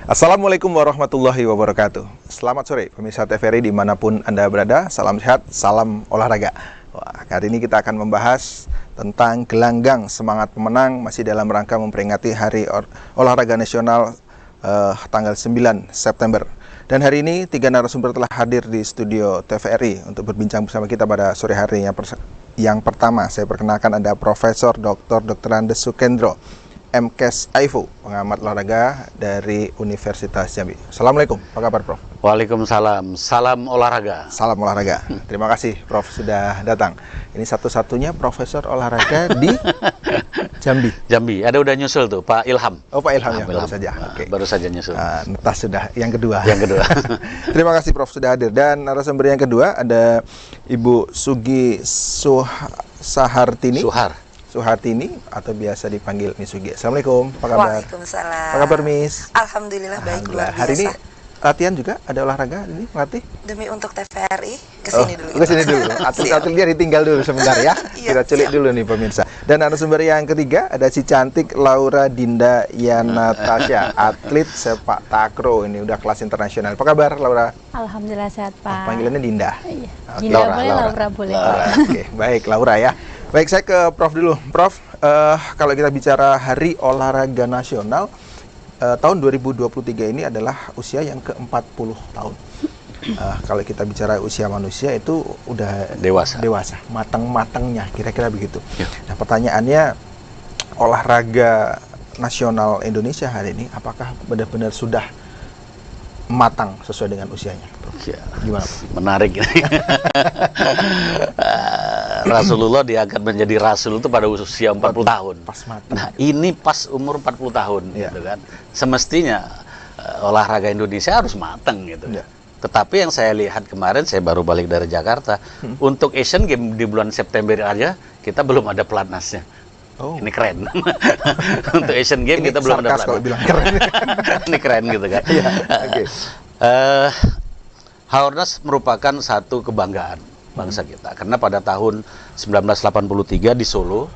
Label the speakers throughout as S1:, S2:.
S1: Assalamualaikum warahmatullahi wabarakatuh. Selamat sore pemirsa TVRI dimanapun Anda berada. Salam sehat, salam olahraga. Wah, hari ini kita akan membahas tentang gelanggang semangat pemenang masih dalam rangka memperingati Hari Olahraga Nasional tanggal 9 September. Dan hari ini 3 narasumber telah hadir di studio TVRI untuk berbincang bersama kita pada sore hari yang pertama. Saya perkenalkan ada Profesor Dr. Andes Sukendro, MKes AIFU, pengamat olahraga dari Universitas Jambi. Assalamualaikum, apa kabar Prof?
S2: Waalaikumsalam, salam olahraga.
S1: Salam olahraga. Terima kasih Prof sudah datang. Ini satu-satunya profesor olahraga di Jambi.
S2: Jambi, ada udah nyusul tuh Pak Ilham.
S1: Oh Pak Ilham ya,
S2: Ilham.
S1: baru saja. Oke.
S2: Baru saja nyusul.
S1: Netas sudah, yang kedua.
S2: Yang kedua.
S1: Terima kasih Prof sudah hadir. Dan narasumber yang kedua ada Ibu Sugi Sahartini. Suhartini atau biasa dipanggil Miss Sugi. Assalamualaikum, apa kabar?
S3: Waalaikumsalam.
S1: Apa kabar Miss?
S3: Alhamdulillah baik, luar biasa.
S1: Hari ini latihan juga? Ada olahraga ini melatih?
S3: Demi untuk TVRI, kesini dulu.
S1: Kesini dulu. Atlet-atletnya ditinggal dulu sebentar ya. Kita culik dulu nih pemirsa. Dan narasumber yang ketiga ada si cantik Laura Dinda Yanatasha, atlet sepak takraw. Ini udah kelas internasional. Apa kabar Laura?
S4: Alhamdulillah sehat Pak.
S1: Panggilannya Dinda.
S4: Iya.
S1: Oke.
S4: Dinda boleh, Laura boleh.
S1: Oke, baik Laura ya. Baik, saya ke Prof dulu. Prof, kalau kita bicara Hari Olahraga Nasional, tahun 2023 ini adalah usia yang ke-40 tahun. Kalau kita bicara usia manusia itu udah dewasa, matang-matangnya, kira-kira begitu.
S2: Ya.
S1: Nah, pertanyaannya, olahraga nasional Indonesia hari ini, apakah benar-benar sudah matang sesuai dengan usianya?
S2: Ya,
S1: gimana Pak?
S2: Menarik ini. Rasulullah diangkat menjadi Rasul itu pada usia 40 tahun.
S1: Pas matang.
S2: Nah, ini pas umur 40 tahun
S1: Ya.
S2: gitu kan. Semestinya olahraga Indonesia harus matang gitu.
S1: Ya.
S2: Tetapi yang saya lihat kemarin, saya baru balik dari Jakarta, untuk Asian Games di bulan September aja kita belum ada pelatnasnya.
S1: Oh.
S2: Ini keren. Untuk Asian Games kita belum ada
S1: kalau
S2: pelatnas.
S1: bilang keren.
S2: Ini keren gitu kan.
S1: Iya, oke.
S2: Haornas merupakan satu kebanggaan bangsa kita, karena pada tahun 1983 di Solo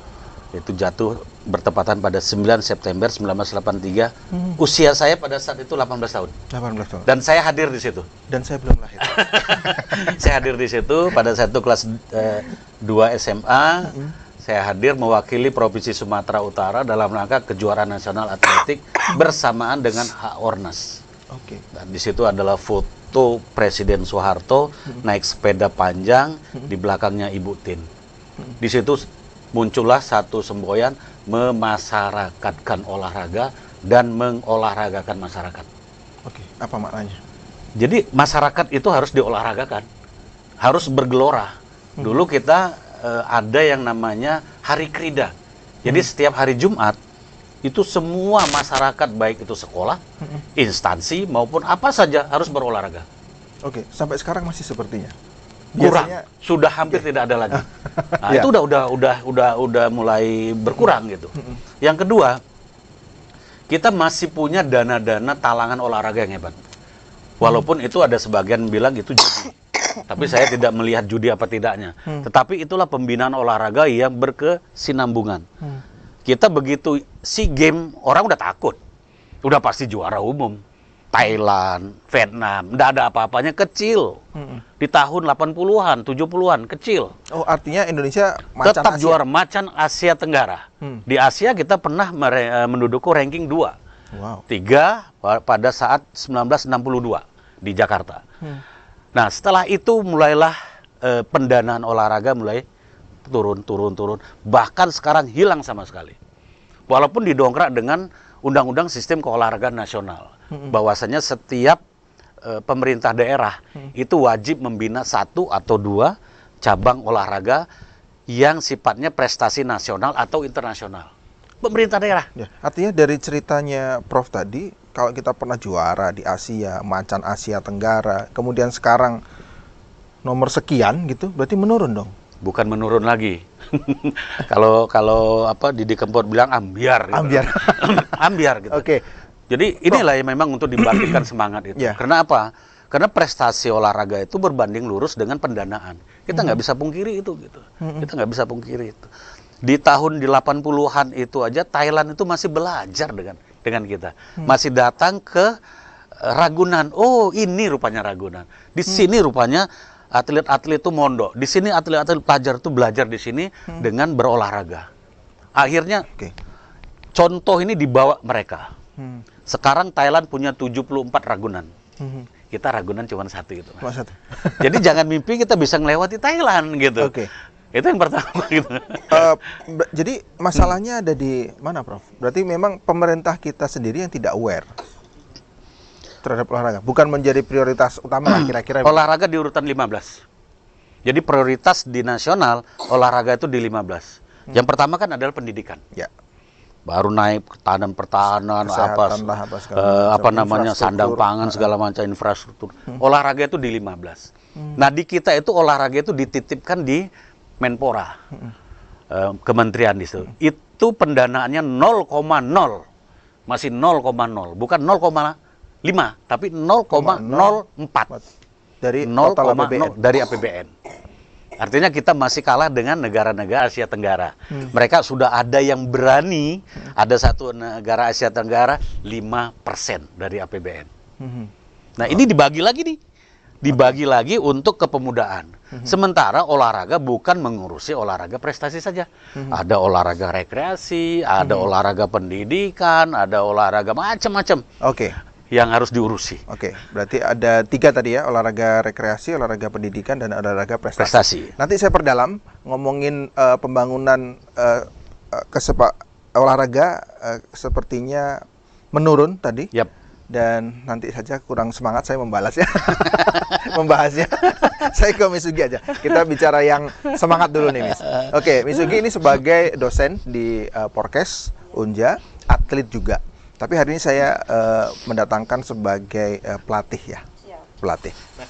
S2: itu jatuh bertepatan pada 9 September 1983. Usia saya pada saat itu 18 tahun.
S1: 18 tahun.
S2: Dan saya hadir di situ.
S1: Dan saya belum lahir.
S2: Saya hadir di situ pada saat itu kelas 2 SMA. Saya hadir mewakili Provinsi Sumatera Utara dalam rangka kejuaraan nasional atletik bersamaan dengan Haornas.
S1: Oke.
S2: Dan di situ adalah foto Presiden Soeharto naik sepeda panjang, di belakangnya Ibu Tin. Di situ muncullah satu semboyan memasyarakatkan olahraga dan mengolahragakan masyarakat.
S1: Oke, apa maknanya?
S2: Jadi masyarakat itu harus diolahragakan, harus bergelora. Dulu kita ada yang namanya Hari Krida. Jadi setiap hari Jumat itu semua masyarakat, baik itu sekolah, instansi maupun apa saja harus berolahraga.
S1: Oke, sampai sekarang masih sepertinya.
S2: Kurang,
S1: Biasanya,
S2: sudah hampir tidak ada lagi. Nah,
S1: Ya.
S2: itu udah mulai berkurang gitu. Yang kedua, kita masih punya dana-dana talangan olahraga yang hebat. Walaupun itu ada sebagian bilang itu judi. Tapi saya tidak melihat judi apa tidaknya. Tetapi itulah pembinaan olahraga yang berkesinambungan. Kita begitu SEA Games, orang udah takut. Udah pasti juara umum. Thailand, Vietnam, nggak ada apa-apanya, kecil. Di tahun 80-an, 70-an, kecil.
S1: oh artinya Indonesia macan
S2: Tetap
S1: Asia.
S2: juara macan Asia Tenggara. Di Asia kita pernah menduduki ranking 2.
S1: Wow.
S2: 3 pada saat 1962 di Jakarta. Nah, setelah itu mulailah pendanaan olahraga mulai turun. Bahkan sekarang hilang sama sekali. Walaupun didongkrak dengan Undang-Undang Sistem Keolahragaan Nasional. Bahwasanya setiap pemerintah daerah itu wajib membina 1 atau 2 cabang olahraga yang sifatnya prestasi nasional atau internasional. Pemerintah daerah.
S1: Ya, artinya dari ceritanya Prof tadi, kalau kita pernah juara di Asia, macan Asia Tenggara, kemudian sekarang nomor sekian gitu, berarti menurun dong.
S2: Bukan menurun lagi. Kalau apa Didi Kempot bilang ambiar gitu.
S1: Ambiar.
S2: Ambiar gitu.
S1: Oke.
S2: Jadi inilah yang memang untuk dibangkitkan semangat itu.
S1: Ya.
S2: Karena apa? Karena prestasi olahraga itu berbanding lurus dengan pendanaan. Kita nggak bisa pungkiri itu gitu. Kita nggak bisa pungkiri itu. Di tahun 80-an itu aja Thailand itu masih belajar dengan kita. Masih datang ke Ragunan. Oh, ini rupanya Ragunan. Di sini rupanya atlet-atlet itu mondok. Di sini atlet-atlet pelajar itu belajar di sini dengan berolahraga. Akhirnya contoh ini dibawa mereka. Sekarang Thailand punya 74 Ragunan. Kita Ragunan cuma satu gitu.
S1: Cuma satu.
S2: Jadi jangan mimpi kita bisa melewati Thailand gitu.
S1: Oke.
S2: Itu yang pertama gitu.
S1: Jadi masalahnya ada di mana, Prof? Berarti memang pemerintah kita sendiri yang tidak aware terhadap olahraga, bukan menjadi prioritas utama lah kira-kira.
S2: Olahraga di urutan 15. Jadi prioritas di nasional olahraga itu di 15. Yang pertama kan adalah pendidikan.
S1: Ya.
S2: Baru naik pertahanan,
S1: Kesehatan lah,
S2: apa namanya, sandang pangan, segala macam infrastruktur. Olahraga itu di 15. Nah, di kita itu olahraga itu dititipkan di Menpora, kementerian di situ. Itu pendanaannya 0,0, masih 0,0, bukan 0,5, tapi 0,04
S1: dari total APBN.
S2: dari APBN. Artinya kita masih kalah dengan negara-negara Asia Tenggara. Mereka sudah ada yang berani, ada satu negara Asia Tenggara 5% dari APBN. Nah, ini dibagi lagi nih. Dibagi lagi untuk kepemudaan. Sementara olahraga bukan mengurusi olahraga prestasi saja. Ada olahraga rekreasi, ada olahraga pendidikan, ada olahraga macam-macam.
S1: Oke.
S2: Yang harus diurusi.
S1: Oke, berarti ada 3 tadi ya, olahraga rekreasi, olahraga pendidikan, dan olahraga prestasi. Nanti saya perdalam ngomongin pembangunan olahraga sepertinya menurun tadi.
S2: Yap.
S1: Dan nanti saja kurang semangat saya membalasnya, membahasnya. Saya ke Misugi aja. Kita bicara yang semangat dulu nih, Miss. Oke, Misugi ini sebagai dosen di Porkes Unja, atlet juga. Tapi hari ini saya mendatangkan sebagai pelatih ya, pelatih. Nah,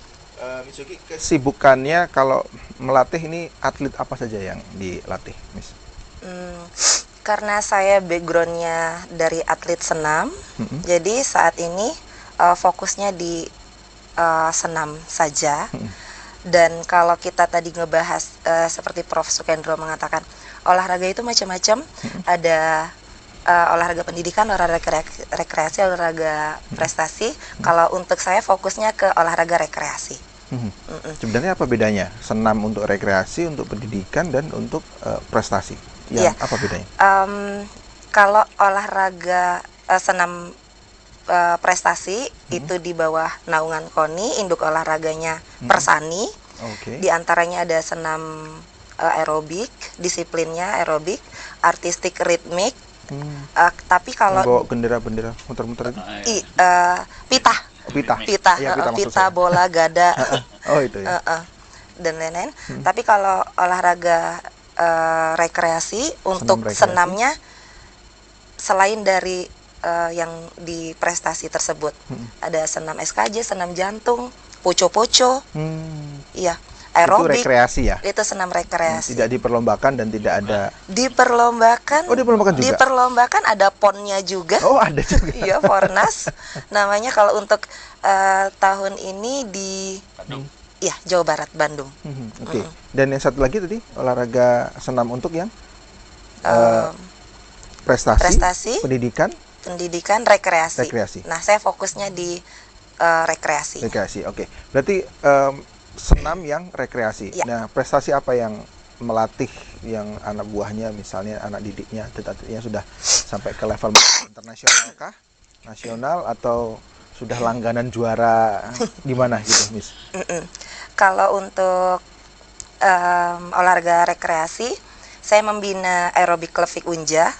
S1: Misugi, kesibukannya kalau melatih ini atlet apa saja yang dilatih, Miss?
S3: Karena saya backgroundnya dari atlet senam, jadi saat ini fokusnya di senam saja. Dan kalau kita tadi ngebahas seperti Prof. Sukendro mengatakan, olahraga itu macam-macam, ada olahraga pendidikan, olahraga rekreasi, olahraga prestasi. Kalau untuk saya fokusnya ke olahraga rekreasi.
S1: Sebenarnya apa bedanya senam untuk rekreasi, untuk pendidikan, dan untuk prestasi? Apa bedanya?
S3: Kalau olahraga senam prestasi itu di bawah naungan KONI, induk olahraganya Persani. Di antaranya ada senam aerobik, disiplinnya aerobik, artistik ritmik. Tapi kalau
S1: bawa bendera muter-muter itu?
S3: Pita. Pita, bola, gada.
S1: Oh, itu ya.
S3: Dan lain-lain. Tapi kalau olahraga rekreasi, untuk senamnya selain dari yang di prestasi tersebut, ada senam SKJ, senam jantung, poco-poco, iya, aerobik.
S1: Itu rekreasi ya?
S3: Itu senam rekreasi.
S1: Tidak diperlombakan dan tidak ada.
S3: Diperlombakan.
S1: Oh, diperlombakan juga.
S3: Diperlombakan, ada ponnya juga.
S1: Oh, ada juga.
S3: Iya, Fornas. Namanya kalau untuk tahun ini di Iya, Jawa Barat, Bandung.
S1: Oke. Dan yang satu lagi tadi, olahraga senam untuk yang prestasi, pendidikan, rekreasi. Nah, saya fokusnya di rekreasi. Rekreasi, oke. Berarti senam yang rekreasi. Ya. Nah, prestasi apa yang melatih yang anak buahnya, misalnya anak didiknya, atletnya sudah sampai ke level internasional kah? Nasional, atau sudah langganan juara gimana gitu, Miss?
S3: Kalau untuk olahraga rekreasi, saya membina aerobik klub Fik Unja,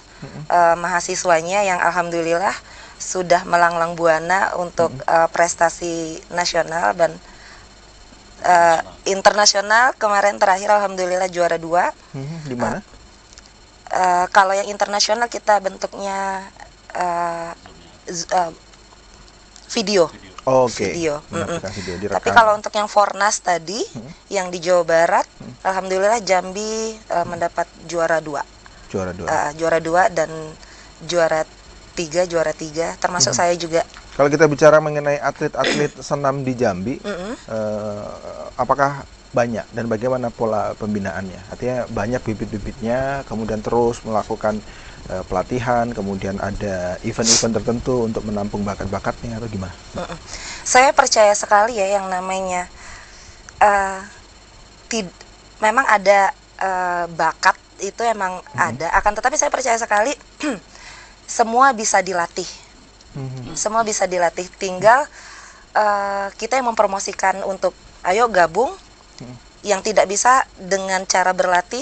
S3: mahasiswanya yang alhamdulillah sudah melanglang buana untuk prestasi nasional dan internasional. Kemarin terakhir alhamdulillah juara 2.
S1: Di mana?
S3: Kalau yang internasional kita bentuknya video. Video. Tapi kalau untuk yang Fornas tadi, yang di Jawa Barat, alhamdulillah Jambi mendapat juara 2. Juara 2 dan juara 3, termasuk saya juga.
S1: Kalau kita bicara mengenai atlet-atlet senam di Jambi, apakah banyak dan bagaimana pola pembinaannya? Artinya banyak bibit-bibitnya, kemudian terus melakukan pelatihan, kemudian ada event-event tertentu untuk menampung bakat-bakatnya atau gimana?
S3: Saya percaya sekali ya yang namanya memang ada bakat itu emang ada, akan tetapi saya percaya sekali semua bisa dilatih. Semua bisa dilatih, tinggal kita yang mempromosikan untuk ayo gabung. Yang tidak bisa dengan cara berlatih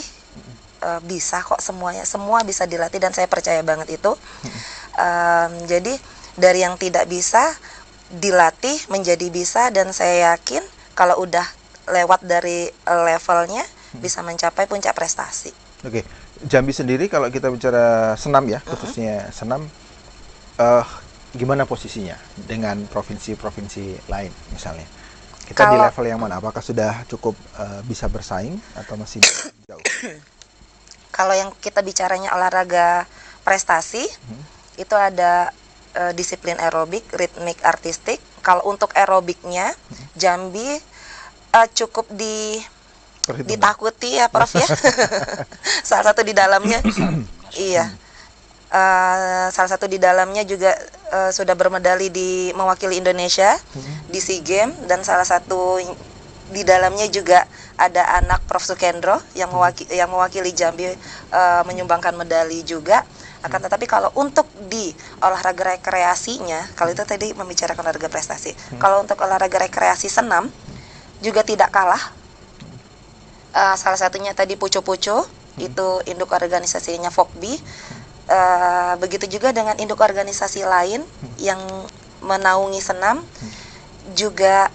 S3: bisa kok, semua bisa dilatih, dan saya percaya banget itu. Jadi dari yang tidak bisa dilatih menjadi bisa, dan saya yakin kalau udah lewat dari levelnya bisa mencapai puncak prestasi.
S1: Oke, Jambi sendiri kalau kita bicara senam ya, khususnya senam, gimana posisinya dengan provinsi-provinsi lain misalnya? Kita di level yang mana? Apakah sudah cukup bisa bersaing atau masih jauh?
S3: Kalau yang kita bicaranya olahraga prestasi, itu ada disiplin aerobik, ritmik, artistik. Kalau untuk aerobiknya, Jambi cukup ditakuti ya Prof ya. Salah satu di dalamnya, iya. Salah satu di dalamnya juga sudah bermedali mewakili Indonesia di SEA Games, dan salah satu di dalamnya juga ada anak Prof Sukendro yang mewakili Jambi menyumbangkan medali juga. Akan tetapi kalau untuk di olahraga rekreasinya, kalau itu tadi membicarakan olahraga prestasi, kalau untuk olahraga rekreasi senam juga tidak kalah. Salah satunya tadi Puco-Puco, itu induk organisasinya Fokbi. Begitu juga dengan induk organisasi lain yang menaungi senam, juga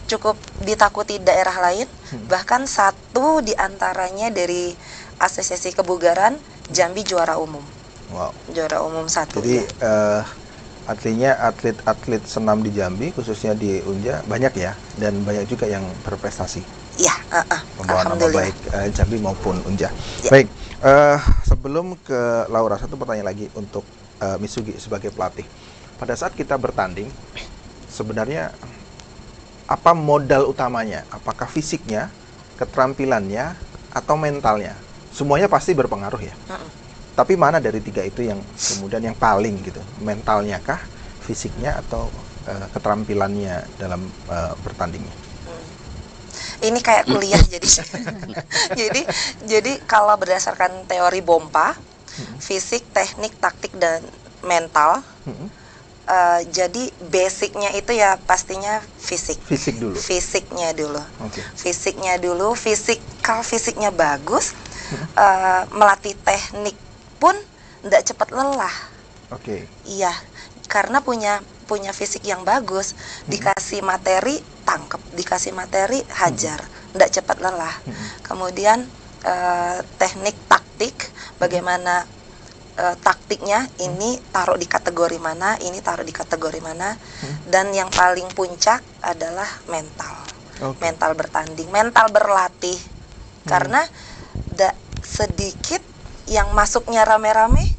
S3: cukup ditakuti daerah lain. Bahkan satu diantaranya dari asosiasi kebugaran Jambi juara umum.
S1: Wow.
S3: Juara umum satu.
S1: Jadi
S3: ya.
S1: artinya atlet-atlet senam di Jambi, khususnya di Unja, banyak ya, dan banyak juga yang berprestasi.
S3: Iya,
S1: membawa nama baik Jambi maupun Unja.
S3: Ya.
S1: Baik, sebelum ke Laura, satu pertanyaan lagi untuk Mitsugi sebagai pelatih. Pada saat kita bertanding, sebenarnya apa modal utamanya? Apakah fisiknya, keterampilannya, atau mentalnya? Semuanya pasti berpengaruh ya. Tapi mana dari tiga itu yang kemudian yang paling gitu? Mentalnya kah, fisiknya, atau keterampilannya dalam bertandingnya?
S3: Ini kayak kuliah jadi kalau berdasarkan teori Bompa, fisik, teknik, taktik, dan mental. Jadi basicnya itu ya pastinya fisik.
S1: Fisik dulu.
S3: Fisiknya dulu.
S1: Okay.
S3: Fisiknya dulu. Kalau fisiknya bagus, melatih teknik pun tidak cepat lelah.
S1: Oke.
S3: Iya, karena punya fisik yang bagus, dikasih materi tangkep, dikasih materi hajar, tidak cepat lelah. Kemudian teknik taktik, bagaimana taktiknya ini taruh di kategori mana, ini taruh di kategori mana, dan yang paling puncak adalah mental. Mental bertanding, mental berlatih, karena sedikit yang masuknya rame-rame.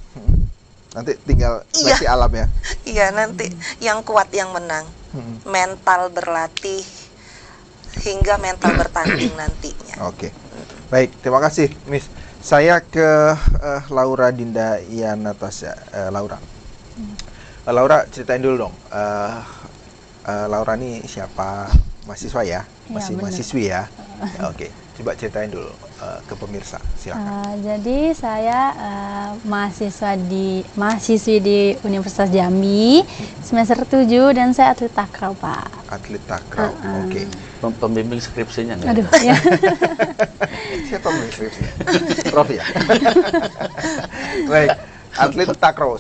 S1: Nanti tinggal seleksi alam ya.
S3: Iya, nanti yang kuat yang menang. Mental berlatih hingga mental bertanding nantinya.
S1: Oke. Baik, terima kasih Miss. Saya ke Laura Dinda Natasha. Laura. Laura, ceritain dulu dong. Laura ini siapa? Mahasiswa ya? Masih mahasiswi ya? Oke. Coba ceritain dulu ke pemirsa, silakan.
S4: Jadi saya mahasiswi di Universitas Jambi, semester 7, dan saya atlet takraw, Pak.
S1: Atlet takraw, oke.
S2: Pembimbing skripsinya nggak?
S4: Aduh, ya.
S1: Siapa pembimbing skripsinya? Prof ya? Baik, atlet takraw.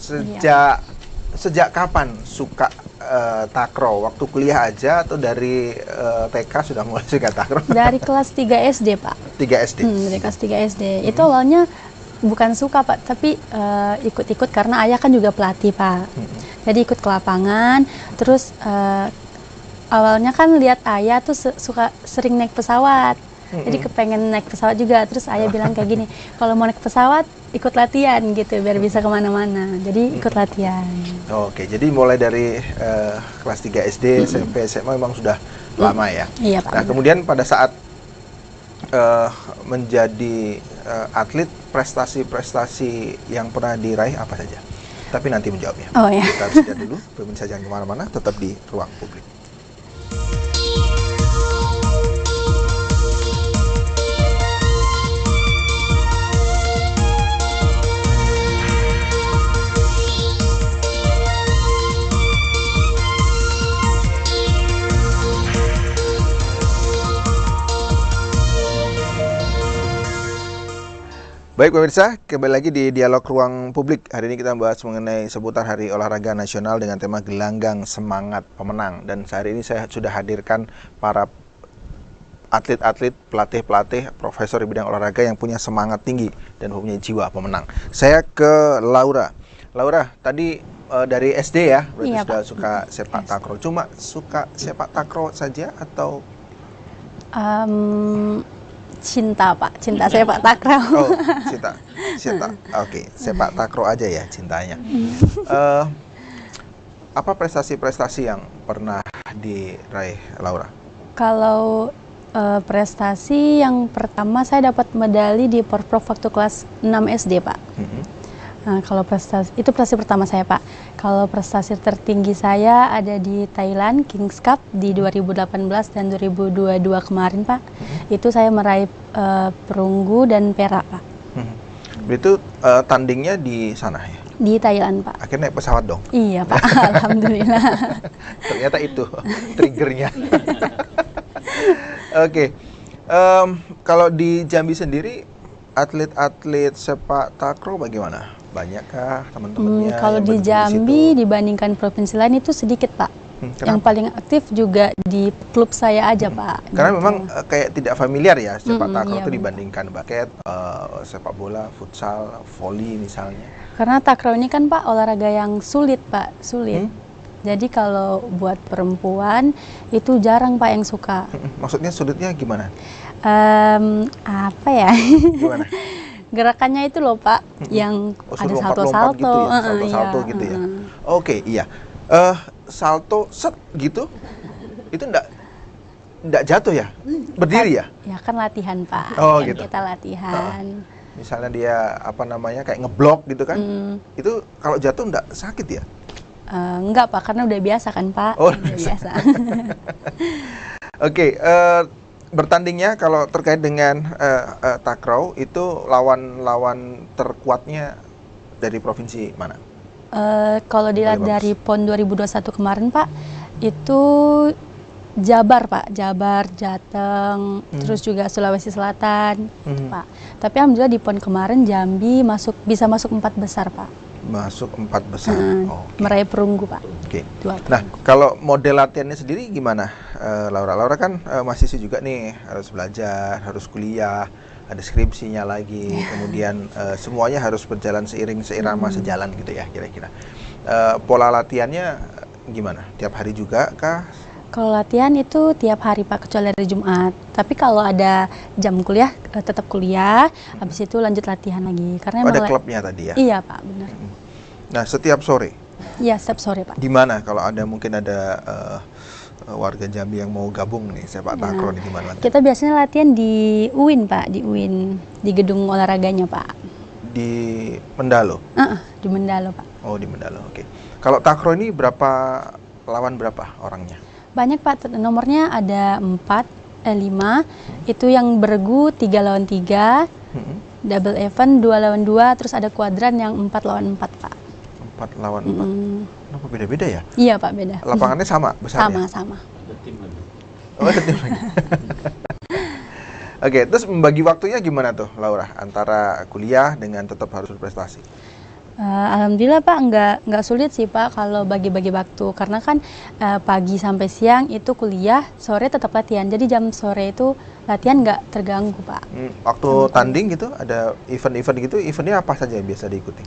S1: Sejak kapan suka takraw? Waktu kuliah aja atau dari TK sudah mulai suka takraw?
S4: Dari kelas 3 SD, Pak.
S1: 3 SD?
S4: Dari kelas 3 SD. Itu awalnya bukan suka, Pak, tapi ikut-ikut karena ayah kan juga pelatih, Pak. Jadi ikut ke lapangan, terus awalnya kan lihat ayah tuh suka sering naik pesawat. Jadi kepengen naik pesawat juga, terus ayah bilang kayak gini, kalau mau naik pesawat ikut latihan gitu biar bisa kemana-mana. Jadi ikut latihan.
S1: Oke, jadi mulai dari kelas 3 SD, SMP, SMA memang sudah lama ya.
S4: Iya, Pak.
S1: Nah, kemudian pada saat menjadi atlet, prestasi-prestasi yang pernah diraih apa saja? Tapi nanti menjawabnya.
S4: Oh ya.
S1: Kita harus jeda dulu, pemirsa jangan kemana-mana, tetap di Ruang Publik. Baik pemirsa, kembali lagi di Dialog Ruang Publik. Hari ini kita membahas mengenai seputar Hari Olahraga Nasional dengan tema Gelanggang Semangat Pemenang. Dan hari ini saya sudah hadirkan para atlet-atlet, pelatih-pelatih, profesor di bidang olahraga yang punya semangat tinggi dan mempunyai jiwa pemenang. Saya ke Laura. Laura, tadi dari SD ya, berarti
S4: Iya,
S1: sudah
S4: Pak.
S1: suka sepak takraw. Cuma suka sepak takraw saja atau
S4: Cinta Pak, cinta saya Pak takraw.
S1: oh, cinta. Oke, sepak takraw aja ya cintanya. Apa prestasi-prestasi yang pernah diraih Laura?
S4: Kalau prestasi yang pertama saya dapat medali di Porprov waktu kelas 6 SD Pak. Nah, kalau prestasi itu prestasi pertama saya Pak. Kalau prestasi tertinggi saya ada di Thailand Kings Cup di 2018 dan 2022 kemarin Pak. Itu saya meraih perunggu dan perak Pak.
S1: Itu tandingnya di sana ya?
S4: Di Thailand Pak.
S1: Akhirnya naik pesawat dong?
S4: Iya Pak, alhamdulillah.
S1: Ternyata itu triggernya. Oke, kalau di Jambi sendiri atlet-atlet sepak takraw bagaimana? Banyakkah teman-temannya?
S4: Kalau
S1: yang
S4: di
S1: bergabung
S4: Jambi
S1: situ?
S4: dibandingkan provinsi lain itu sedikit Pak. Yang
S1: Kenapa?
S4: paling aktif juga di klub saya aja Pak.
S1: Karena
S4: Gitu.
S1: memang kayak tidak familiar ya sepak takraw
S4: iya,
S1: itu
S4: benar.
S1: dibandingkan basket, sepak bola, futsal, voli misalnya.
S4: Karena takraw ini kan Pak olahraga yang sulit Pak, sulit. Jadi kalau buat perempuan itu jarang Pak yang suka.
S1: Maksudnya sulitnya gimana?
S4: Apa ya?
S1: Gimana?
S4: Gerakannya itu loh Pak, yang
S1: Oh,
S4: ada
S1: suruh
S4: salto-salto,
S1: gitu ya,
S4: iya,
S1: salto-salto gitu ya. Oke, iya. Salto set gitu, itu enggak jatuh ya? Berdiri ya?
S4: Ya kan latihan Pak,
S1: Oh,
S4: kan
S1: gitu.
S4: kita latihan.
S1: Misalnya dia apa namanya kayak ngeblok gitu kan? Itu kalau jatuh enggak sakit ya?
S4: Enggak Pak, karena udah biasa kan Pak.
S1: Oh,
S4: udah biasa.
S1: Oke, bertandingnya kalau terkait dengan takraw itu lawan terkuatnya dari provinsi mana?
S4: Kalau dilihat
S1: Paling bagus.
S4: dari PON 2021 kemarin Pak, itu Jabar Pak, Jabar, Jateng, terus juga Sulawesi Selatan Pak. Tapi alhamdulillah di PON kemarin Jambi bisa masuk 4 besar Pak.
S1: Masuk 4 besar. Oke.
S4: Meraih perunggu Pak.
S1: Oke.
S4: 2
S1: Nah,
S4: perunggu.
S1: kalau model latihannya sendiri gimana, Laura? Laura kan mahasiswa juga nih, harus belajar, harus kuliah, ada skripsinya lagi, kemudian semuanya harus berjalan seirama sejalan gitu ya, kira-kira. Pola latihannya gimana? Tiap hari juga kah?
S4: Kalau latihan itu tiap hari Pak, kecuali hari Jumat. Tapi kalau ada jam kuliah, tetap kuliah, habis itu lanjut latihan lagi. Karena
S1: Ada
S4: emang
S1: klubnya tadi ya?
S4: Iya Pak, benar.
S1: Nah, setiap sore,
S4: Iya, setiap sore Pak.
S1: di mana kalau mungkin ada warga Jambi yang mau gabung nih sepak takraw nih, di mana?
S4: Kita biasanya latihan di UIN Pak, di UIN, di gedung olahraganya Pak.
S1: Di Mendalo?
S4: Di Mendalo Pak.
S1: Oh, di Mendalo, oke. Kalau takraw ini lawan berapa orangnya?
S4: Banyak Pak, nomornya ada 5, itu yang bergu 3 lawan 3, double event 2 lawan 2, terus ada kuadran yang 4 lawan 4 Pak.
S1: 4 lawan 4. Kenapa beda-beda ya?
S4: Iya Pak, beda.
S1: Lapangannya sama besarnya?
S4: Sama.
S2: Ada tim lagi.
S1: Oh, ada tim lagi. Oke, terus membagi waktunya gimana tuh, Laura? Antara kuliah dengan tetap harus berprestasi?
S4: Alhamdulillah Pak, nggak sulit sih Pak kalau bagi-bagi waktu. Karena kan pagi sampai siang itu kuliah, sore tetap latihan. Jadi jam sore itu latihan nggak terganggu Pak.
S1: Waktu tanding gitu, ada event-event gitu, eventnya apa saja yang biasa diikuti?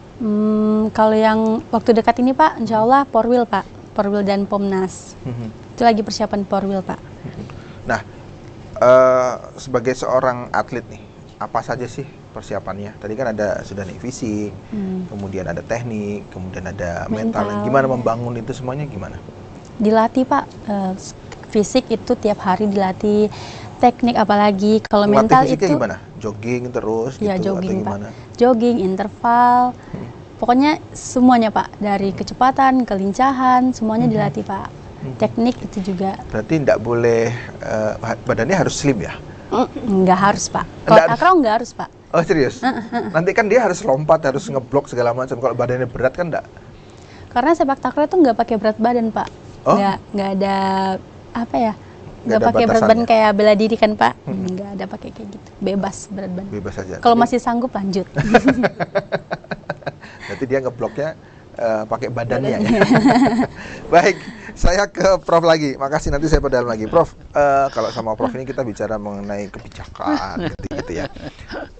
S4: Kalau yang waktu dekat ini Pak, insya Allah Porwil Pak, Porwil dan Pomnas. Itu lagi persiapan Porwil Pak.
S1: Nah, sebagai seorang atlet nih, apa saja sih persiapannya? Tadi kan sudah nih fisik, kemudian ada teknik, kemudian ada mental.
S4: Mental.
S1: Gimana membangun itu semuanya gimana?
S4: Dilatih Pak, fisik itu tiap hari dilatih, teknik apalagi kalau
S1: Melatih
S4: mental
S1: fisiknya
S4: itu
S1: gimana? Jogging terus
S4: ya
S1: gitu
S4: jogging
S1: atau
S4: Pak,
S1: gimana?
S4: jogging, interval, pokoknya semuanya Pak, dari kecepatan, kelincahan, semuanya dilatih Pak. Teknik itu juga
S1: Berarti tidak boleh badannya harus slim ya?
S4: nggak harus Pak. Kalau
S1: Nggak harus.
S4: takraw nggak harus Pak.
S1: Oh serius? Nanti kan dia harus lompat, harus ngeblok segala macam. Kalau badannya berat kan enggak?
S4: Karena sepak takraw itu nggak pakai berat badan Pak.
S1: Oh?
S4: Nggak ada apa ya?
S1: Nggak
S4: Nggak
S1: ada
S4: pakai berat badan
S1: batasannya?
S4: kayak bela diri kan Pak. Nggak ada pakai kayak gitu. Bebas berat badan.
S1: Bebas saja.
S4: Kalau
S1: Tapi
S4: masih sanggup lanjut.
S1: berarti dia ngebloknya pakai badannya ya. Baik, saya ke Prof lagi. Makasih, nanti saya pedalam lagi. Prof, kalau sama Prof ini kita bicara mengenai kebijakan gitu ya.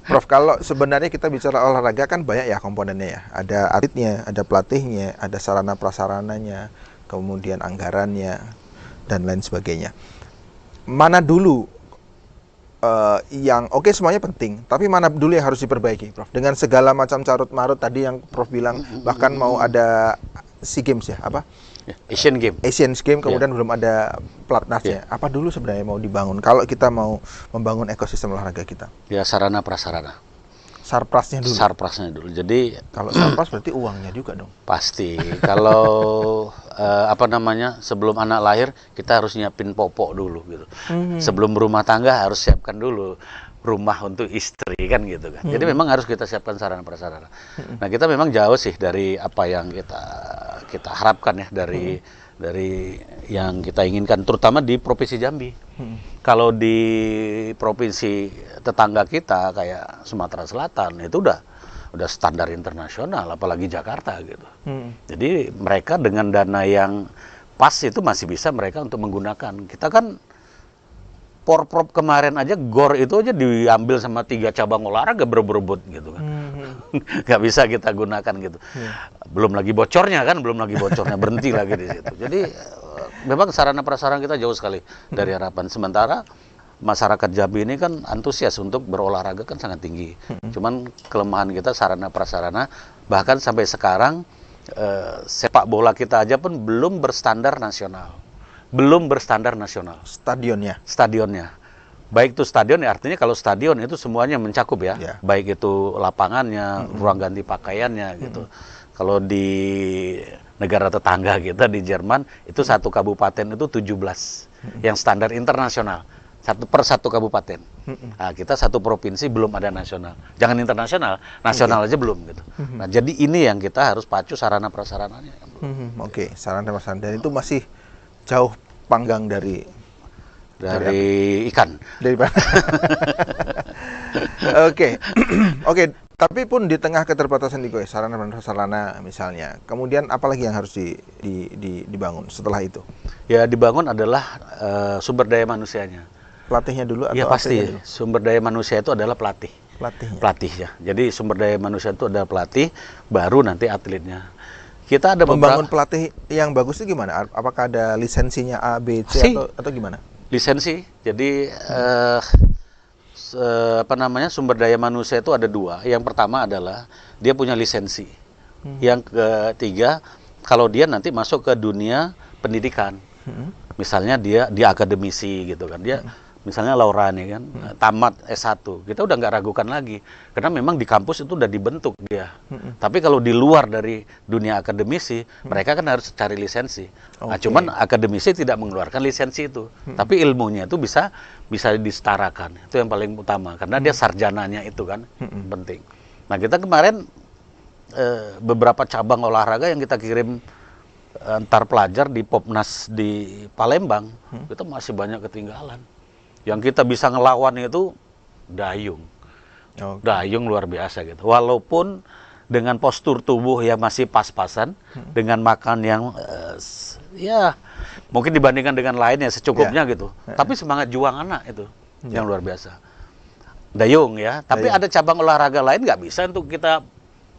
S1: Prof, kalau sebenarnya kita bicara olahraga kan banyak ya komponennya ya. Ada atletnya, ada pelatihnya, ada sarana prasarananya, kemudian anggarannya dan lain sebagainya. Mana dulu yang oke semuanya penting, tapi mana dulu yang harus diperbaiki, Prof? Dengan segala macam carut marut tadi yang Prof bilang, bahkan mau ada SEA Games ya, apa?
S2: Asian Game.
S1: Asian Games, kemudian belum ada pelatnasnya. Apa dulu sebenarnya mau dibangun kalau kita mau membangun ekosistem olahraga kita?
S2: Ya sarana prasarana.
S1: Sarprasnya dulu.
S2: Sarprasnya dulu. Jadi
S1: Kalau sarpras berarti uangnya juga dong.
S2: pasti kalau apa namanya, sebelum anak lahir kita harus nyiapin popok dulu gitu. Sebelum berumah tangga harus siapkan dulu rumah untuk istri kan gitu kan. Jadi memang harus kita siapkan sarana prasarana. Nah, kita memang jauh sih dari apa yang kita harapkan ya, dari yang kita inginkan, terutama di Provinsi Jambi. Kalau di provinsi tetangga kita kayak Sumatera Selatan itu udah standar internasional, apalagi Jakarta gitu. Jadi mereka dengan dana yang pas itu masih bisa mereka untuk menggunakan. Kita kan Porprov kemarin aja GOR itu aja diambil sama 3 cabang olahraga berebut gitu kan. Nggak bisa kita gunakan gitu. Belum lagi bocornya, berhenti lagi di situ. Jadi memang sarana prasarana kita jauh sekali dari harapan. Sementara masyarakat Jambi ini kan antusias untuk berolahraga kan sangat tinggi. Cuman kelemahan kita sarana prasarana, bahkan sampai sekarang sepak bola kita aja pun belum berstandar nasional. Stadionnya. Baik itu stadion ya, artinya kalau stadion itu semuanya mencakup ya. Baik itu lapangannya, ruang ganti pakaiannya gitu. Kalau di negara tetangga kita di Jerman itu satu kabupaten itu 17 yang standar internasional. Per satu kabupaten. Nah, kita satu provinsi belum ada nasional. Jangan internasional, nasional aja belum gitu. Nah, jadi ini yang kita harus pacu sarana prasarananya.
S1: Oke, sarana prasarana, dan itu masih jauh panggang dari
S2: ikan.
S1: Dari Oke. Oke, tapi pun di tengah keterbatasan itu sarana prasarana misalnya, kemudian apalagi yang harus dibangun setelah itu?
S2: Ya, dibangun adalah sumber daya manusianya.
S1: Pelatihnya dulu atau
S2: ya pasti
S1: dulu?
S2: Sumber daya manusia itu adalah pelatih. Pelatih ya. Jadi sumber daya manusia itu adalah pelatih, baru nanti atletnya. Kita ada
S1: membangun pelatih yang bagus itu gimana? Apakah ada lisensinya A, B, C atau gimana?
S2: Lisensi. Jadi apa namanya, sumber daya manusia itu ada 2. Yang pertama adalah dia punya lisensi. Yang ketiga, kalau dia nanti masuk ke dunia pendidikan, misalnya dia akademisi gitu kan, dia misalnya Laura nih kan, tamat S1, kita udah nggak ragukan lagi, karena memang di kampus itu udah dibentuk dia. Tapi kalau di luar dari dunia akademisi, mereka kan harus cari lisensi. Nah, cuman akademisi tidak mengeluarkan lisensi itu, tapi ilmunya itu bisa disetarakan. Itu yang paling utama, karena dia sarjananya itu kan penting. Nah, kita kemarin beberapa cabang olahraga yang kita kirim antar pelajar di Popnas di Palembang, kita masih banyak ketinggalan. Yang kita bisa ngelawan itu dayung. Dayung luar biasa gitu. Walaupun dengan postur tubuh yang masih pas-pasan, dengan makan yang ya mungkin dibandingkan dengan lainnya secukupnya gitu. Tapi semangat juang anak itu yang luar biasa. Dayung ya. Tapi ada cabang olahraga lain nggak bisa untuk kita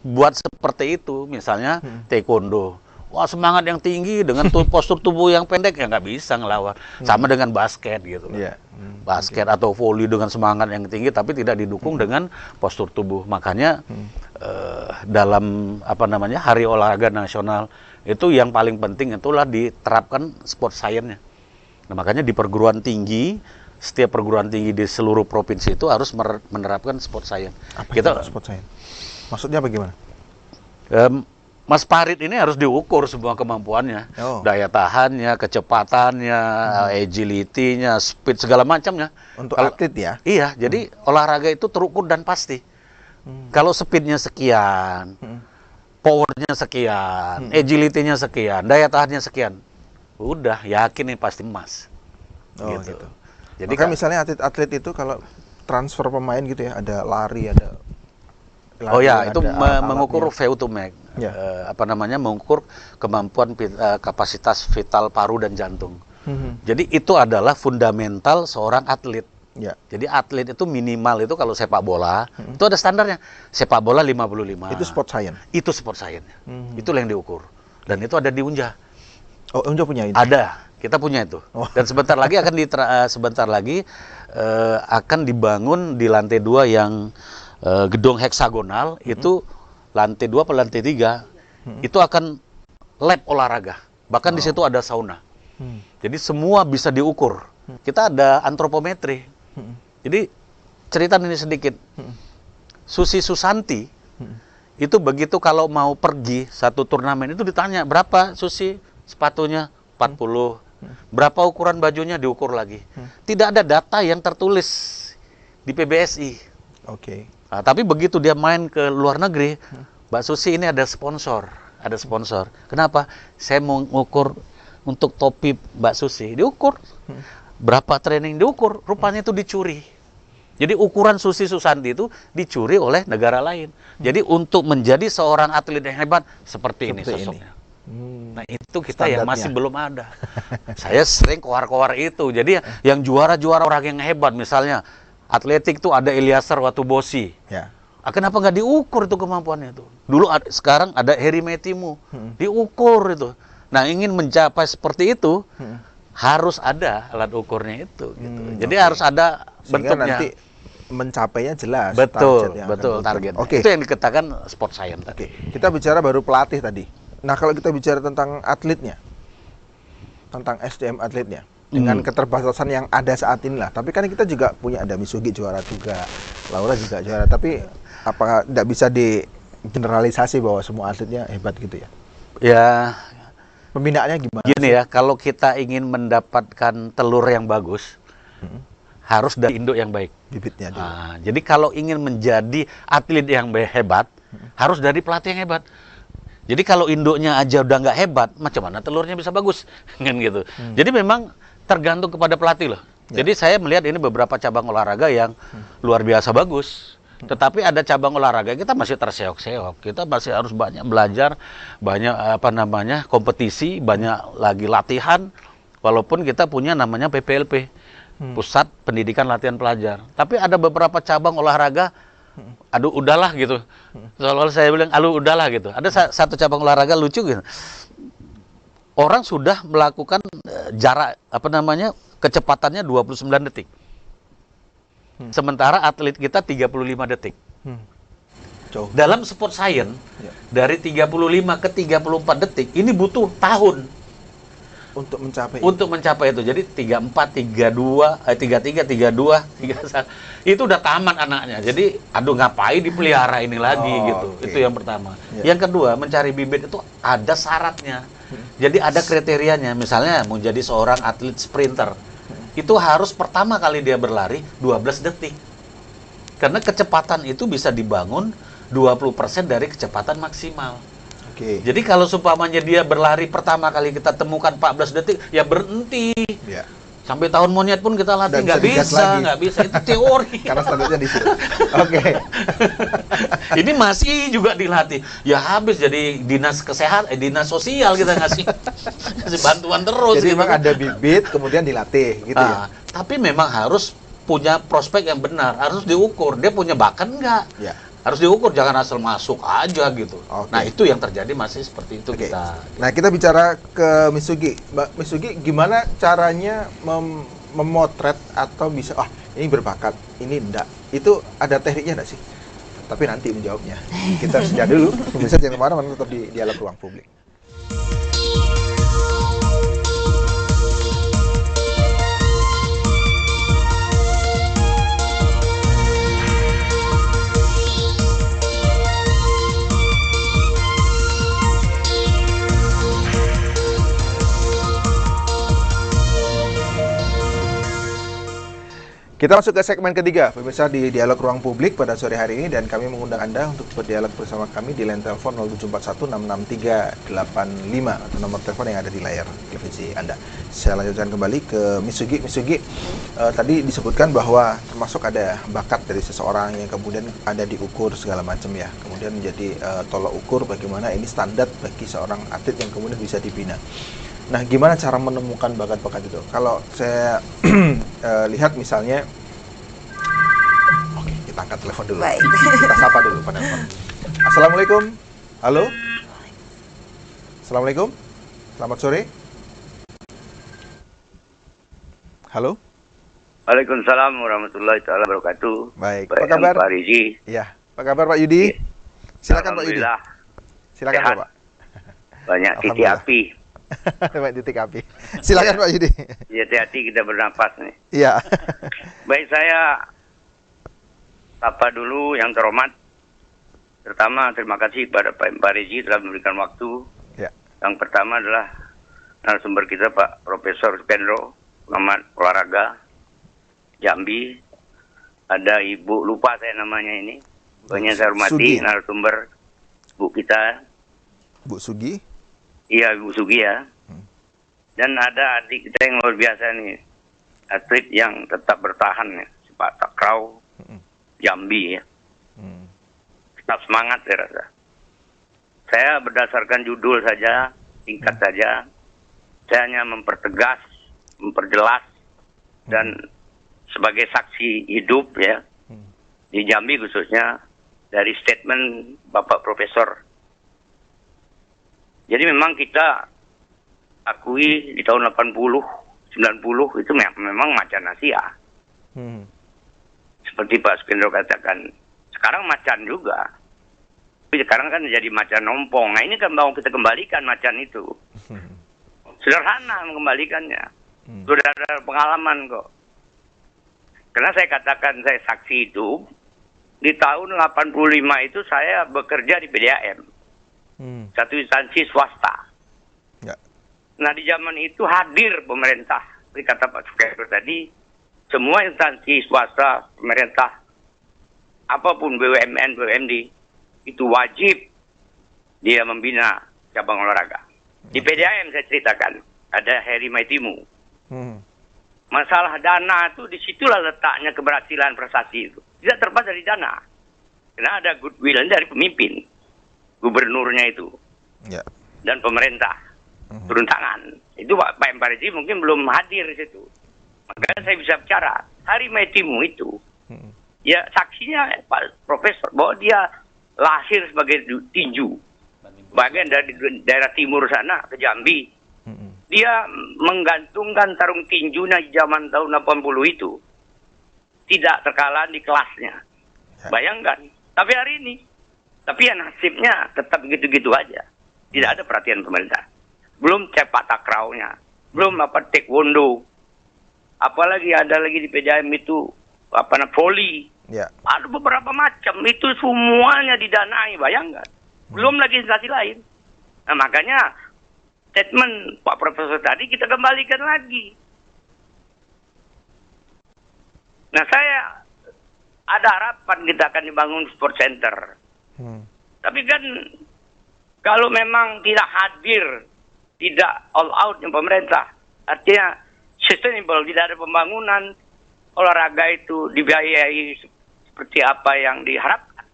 S2: buat seperti itu. Misalnya taekwondo. Wah, semangat yang tinggi dengan postur tubuh yang pendek ya nggak bisa ngelawan. Sama dengan basket gitu. Basket atau voli dengan semangat yang tinggi tapi tidak didukung dengan postur tubuh. Makanya dalam apa namanya, Hari Olahraga Nasional itu yang paling penting itulah diterapkan sport science-nya. Nah, makanya di perguruan tinggi, setiap perguruan tinggi di seluruh provinsi itu harus menerapkan sport science.
S1: Apa
S2: Kita
S1: itu sport science? Maksudnya bagaimana?
S2: Mas Farid ini harus diukur semua kemampuannya,
S1: Oh.
S2: daya tahannya, kecepatannya, agility-nya, speed segala macamnya.
S1: Untuk
S2: Kalau-
S1: atlet ya?
S2: Iya, jadi olahraga itu terukur dan pasti. Kalau speednya sekian, powernya sekian, agility-nya sekian, daya tahannya sekian, udah yakin nih pasti emas.
S1: Oh gitu.
S2: Jadi
S1: Maka misalnya atlet-atlet itu kalau transfer pemain gitu ya, ada lari, ada
S2: oh ya,
S1: lari,
S2: itu
S1: ada alat-alatnya.
S2: mengukur VO2max.
S1: Ya.
S2: Mengukur kemampuan kapasitas vital paru dan jantung.
S1: Mhm.
S2: Jadi itu adalah fundamental seorang atlet.
S1: Ya.
S2: Jadi atlet itu minimal itu kalau sepak bola, itu ada standarnya. Sepak bola 55.
S1: Itu sport science.
S2: Itu sport science.
S1: Mhm.
S2: Itulah yang diukur. Dan itu ada di Unja.
S1: Oh, Unja punya itu.
S2: Ada, kita punya itu.
S1: Oh.
S2: Dan sebentar lagi akan dibangun di lantai 2 yang gedung heksagonal, itu lantai 2 atau lantai 3 itu akan lab olahraga. Bahkan di situ ada sauna.
S1: Hmm.
S2: Jadi semua bisa diukur. Kita ada antropometri. Jadi cerita ini sedikit. Susi Susanti itu begitu kalau mau pergi satu turnamen itu ditanya berapa Susi sepatunya 40. Berapa ukuran bajunya diukur lagi. Tidak ada data yang tertulis di PBSI.
S1: Oke.
S2: Nah, tapi begitu dia main ke luar negeri, Mbak Susi ini ada sponsor. Kenapa? Saya mau ngukur untuk topi Mbak Susi, diukur. Berapa training diukur, rupanya itu dicuri. Jadi ukuran Susi Susanti itu dicuri oleh negara lain. Jadi untuk menjadi seorang atlet yang hebat, seperti ini
S1: Seperti ini.
S2: sosoknya. Nah itu kita yang
S1: Standarnya.
S2: masih belum ada. Saya sering koar-koar itu. Jadi yang juara-juara orang yang hebat, misalnya atletik tuh ada Ilyasar Watubosi.
S1: Ya.
S2: Kenapa nggak diukur itu kemampuannya itu? Dulu sekarang ada Heri Metimu, diukur itu. Nah ingin mencapai seperti itu harus ada alat ukurnya itu. Gitu. Jadi
S1: oke.
S2: harus ada
S1: Sehingga
S2: bentuknya.
S1: nanti mencapainya jelas.
S2: Betul,
S1: target yang akan
S2: betul
S1: diukur.
S2: target.
S1: Oke.
S2: Itu yang dikatakan sport science tadi.
S1: Oke, kita bicara baru pelatih tadi. Nah, kalau kita bicara tentang atletnya, tentang SDM atletnya, dengan keterbatasan yang ada saat ini lah. Tapi kan kita juga punya, ada Misugi juara juga, Laura juga juara. Tapi apakah tidak bisa digeneralisasi bahwa semua atletnya hebat gitu ya?
S2: Ya,
S1: Pembinaannya gimana?
S2: gini ya, kalau kita ingin mendapatkan telur yang bagus, harus dari induk yang baik.
S1: Bibitnya dulu.
S2: Nah, jadi kalau ingin menjadi atlet yang hebat, harus dari pelatih yang hebat. Jadi kalau induknya aja udah nggak hebat, macam mana telurnya bisa bagus? Kan gitu. Jadi memang tergantung kepada pelatih loh.
S1: Ya.
S2: Jadi saya melihat ini beberapa cabang olahraga yang luar biasa bagus. Tetapi ada cabang olahraga kita masih terseok-seok. Kita masih harus banyak belajar, banyak kompetisi, banyak lagi latihan. Walaupun kita punya namanya PPLP, Pusat Pendidikan Latihan Pelajar. Tapi ada beberapa cabang olahraga, aduh udahlah gitu. Soalnya saya bilang, aduh udahlah gitu. Ada satu cabang olahraga lucu gitu. Orang sudah melakukan jarak kecepatannya 29 detik. Sementara atlet kita 35 detik.
S1: Jauh.
S2: Dalam sport science,
S1: Ya.
S2: dari 35 ke 34 detik, ini butuh tahun
S1: Untuk mencapai
S2: untuk mencapai itu. Jadi 34, 32, 33, 32, 31. Itu udah tamat anaknya. Jadi, aduh ngapain dipelihara ini lagi
S1: Oh,
S2: gitu.
S1: oke.
S2: Itu yang pertama.
S1: Ya.
S2: Yang kedua, mencari bibit itu ada syaratnya. Jadi ada kriterianya. Misalnya mau jadi seorang atlet sprinter, itu harus pertama kali dia berlari 12 detik. Karena kecepatan itu bisa dibangun 20% dari kecepatan maksimal.
S1: Oke.
S2: Jadi kalau seumpamanya dia berlari pertama kali kita temukan 14 detik, ya berhenti.
S1: Ya.
S2: Sampai tahun monyet pun kita latih,
S1: Dan
S2: nggak
S1: bisa digas lagi.
S2: nggak bisa. Itu teori.
S1: Karena standarnya di situ. Oke.
S2: Ini masih juga dilatih. Ya habis jadi dinas kesehatan, dinas sosial kita ngasih bantuan terus.
S1: Jadi
S2: gitu
S1: memang
S2: kan.
S1: ada bibit, kemudian dilatih gitu ya.
S2: Tapi memang harus punya prospek yang benar, harus diukur. Dia punya bakat nggak?
S1: Ya.
S2: Harus diukur, jangan asal masuk aja gitu.
S1: Oke.
S2: Nah itu yang terjadi masih seperti itu
S1: Oke.
S2: kita.
S1: Nah, kita bicara ke Misugi. Mbak Misugi, gimana caranya memotret atau bisa, ini berbakat, ini enggak. Itu ada tekniknya enggak sih? Tapi nanti menjawabnya. Kita sudah dulu. Pemirsa jangan kemana-mana, tetap di Dialog Ruang Publik. Kita masuk ke segmen ketiga, pemirsa di Dialog Ruang Publik pada sore hari ini, dan kami mengundang Anda untuk berdialog bersama kami di line telepon 074166385 atau nomor telepon yang ada di layar televisi Anda. Saya lanjutkan kembali ke Mitsugi. Mitsugi, tadi disebutkan bahwa termasuk ada bakat dari seseorang yang kemudian ada diukur segala macam ya, kemudian menjadi tolak ukur bagaimana ini standar bagi seorang atlet yang kemudian bisa dibina. Nah, gimana cara menemukan bakat-bakat itu? Kalau saya lihat misalnya, oke, kita angkat telepon dulu.
S3: Baik.
S1: Kita sapa dulu penelpon. Assalamualaikum. Halo. Assalamualaikum. Selamat sore. Halo.
S5: Waalaikumsalam warahmatullahi taala wabarakatuh.
S1: Baik. Apa kabar?
S5: Pak Rizi.
S1: Iya. Apa kabar Pak Yudi? Silakan Pak Yudi.
S5: Alhamdulillah.
S1: Silakan
S5: Sehat.
S1: Bapak.
S5: Banyak titik
S1: Alhamdulillah.
S5: api.
S1: Baik, titik api. Silakan Pak Yudi.
S5: Ya, hati-hati kita bernapas nih.
S1: Iya.
S5: Baik, saya sapa dulu yang terhormat. Pertama, terima kasih kepada Pak Rizi telah memberikan waktu.
S1: Ya.
S5: Yang pertama adalah narasumber kita Pak Profesor Sukendro, pengamat olahraga Jambi. Ada Ibu, lupa saya namanya ini. Pokoknya saya hormati
S1: Sugi.
S5: narasumber Bu kita.
S1: Bu Sugi.
S5: Iya, Ibu Sugi ya. Dan ada adik kita yang luar biasa nih. Atlet yang tetap bertahan ya. Si Pak Takraw, Jambi ya. Tetap semangat saya rasa. Saya berdasarkan judul saja, singkat saja. Saya hanya mempertegas, memperjelas, dan sebagai saksi hidup ya. Di Jambi khususnya, dari statement Bapak Profesor. Jadi memang kita akui di tahun 80, 90 itu memang macan Asia. Seperti Pak Sukendro katakan. Sekarang macan juga. Tapi sekarang kan jadi macan ompong. Nah ini kan mau kita kembalikan macan itu. Sederhana mengembalikannya. Sudah ada pengalaman kok. Karena saya katakan saya saksi hidup. Di tahun 85 itu saya bekerja di PDAM. Satu instansi swasta.
S1: Ya.
S5: Nah di zaman itu hadir pemerintah, seperti kata Pak Sukendro tadi, semua instansi swasta, pemerintah, apapun BUMN, BUMD, itu wajib dia membina cabang olahraga. Di PDAM saya ceritakan, ada Heri Maitimu. Masalah dana itu disitulah letaknya keberhasilan prestasi itu. Tidak terlepas dari dana. Karena ada goodwill dari pemimpin. Gubernurnya itu
S1: Ya.
S5: dan pemerintah turun tangan. Itu Pak Rizi mungkin belum hadir di situ. Makanya saya bisa bicara. Hari Maitimu itu, ya saksinya Pak Profesor bahwa dia lahir sebagai tinju, bagian dari daerah timur sana ke Jambi. Dia menggantungkan sarung tinjunya di zaman tahun 80 itu tidak terkalah di kelasnya. Bayangkan. Tapi hari ini. Tapi ya nasibnya tetap gitu-gitu aja. Tidak ada perhatian pemerintah. Belum sepak takraunya. Belum taekwondo. Apalagi ada lagi di PDAM itu voli.
S1: Ya.
S5: Ada beberapa macam. Itu semuanya didanai. Bayangkan. Belum lagi instansi lain. Nah makanya statement Pak Profesor tadi kita kembalikan lagi. Nah saya ada harapan kita akan dibangun sport center. Tapi kan kalau memang tidak hadir, tidak all out yang pemerintah, artinya sustainable, tidak ada pembangunan olahraga itu dibiayai seperti apa yang diharapkan.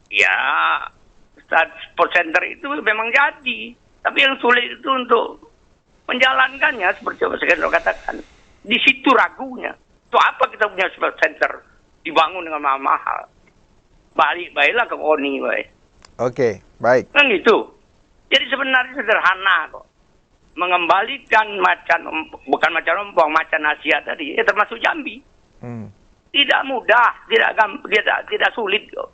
S5: Ya, sport center itu memang jadi, tapi yang sulit itu untuk menjalankannya seperti apa saya katakan. Di situ ragunya. Itu apa kita punya sport center dibangun dengan mahal-mahal? Baiklah ke KONI, baik.
S1: Oke, baik.
S5: Kan gitu. Jadi sebenarnya sederhana kok. Mengembalikan bukan macan ompong, macan Asia tadi, ya termasuk Jambi. Tidak mudah, tidak sulit kok.